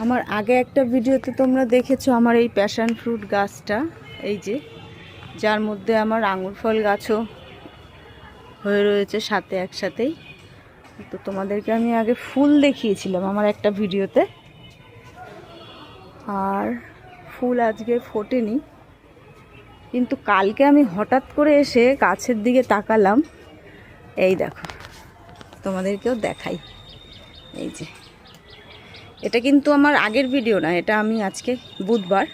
আমার আগে একটা ভিডিওতে তোমরা দেখেছো আমার এই প্যাশন ফ্রুট গাছটা, এই যে যার মধ্যে আমার আঙুর ফল গাছও হয়ে রয়েছে সাথে একসাথেই। তো তোমাদেরকে আমি আগে ফুল দেখিয়েছিলাম আমার একটা ভিডিওতে, আর ফুল আজকে ফোটেনি, কিন্তু কালকে আমি হঠাৎ করে এসে গাছের দিকে তাকালাম। এই দেখো, তোমাদেরকেও দেখাই। এই যে এটা কিন্তু আমার আগের ভিডিও না, এটা আমি আজকে বুধবার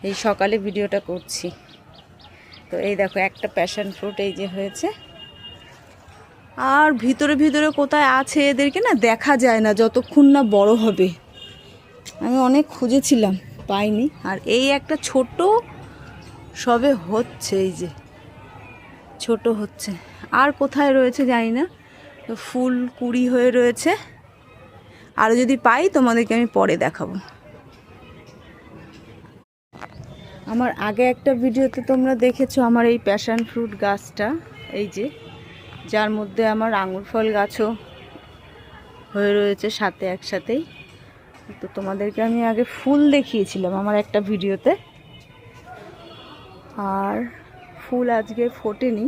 এই সকালে ভিডিওটা করছি। তো এই দেখো একটা প্যাশন ফ্রুট এই যে হয়েছে, আর ভিতরে ভিতরে কোথায় আছে এদেরকে না দেখা যায় না যতক্ষণ না বড় হবে। আমি অনেক খুঁজেছিলাম, পাইনি। আর এই একটা ছোট সবে হচ্ছে, এই যে ছোট হচ্ছে, আর কোথায় রয়েছে জানি না। তো ফুল কুড়ি হয়ে রয়েছে, আর যদি পাই তোমাদেরকে আমি পরে দেখাবো। আমার আগে একটা ভিডিওতে তোমরা দেখেছো আমার এই প্যাশন ফ্রুট গাছটা, এই যে যার মধ্যে আমার আঙুর ফল গাছও হয়ে রয়েছে সাথে একসাথেই। তো তোমাদেরকে আমি আগে ফুল দেখিয়েছিলাম আমার একটা ভিডিওতে, আর ফুল আজকে ফোটেনি,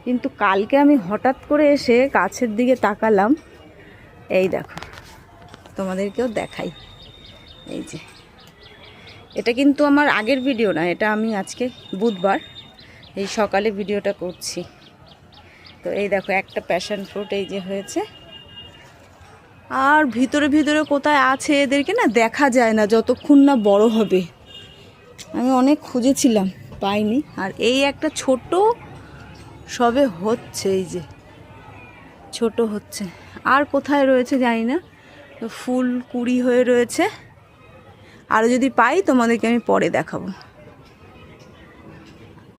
কিন্তু কালকে আমি হঠাৎ করে এসে গাছের দিকে তাকালাম। এই দেখো, তোমাদেরকেও দেখাই। এই যে এটা কিন্তু আমার আগের ভিডিও না, এটা আমি আজকে বুধবার এই সকালে ভিডিওটা করছি। তো এই দেখো একটা প্যাশন ফ্রুট এই যে হয়েছে, আর ভিতরে ভিতরে কোথায় আছে এদেরকে না দেখা যায় না যতক্ষণ না বড় হবে। আমি অনেক খুঁজেছিলাম, পাইনি। আর এই একটা ছোট সবে হচ্ছে, এই যে ছোট হচ্ছে, আর কোথায় রয়েছে জানি না। তো ফুল কুড়ি হয়ে রয়েছে, আর যদি পাই তোমাদেরকে আমি পরে দেখাবো।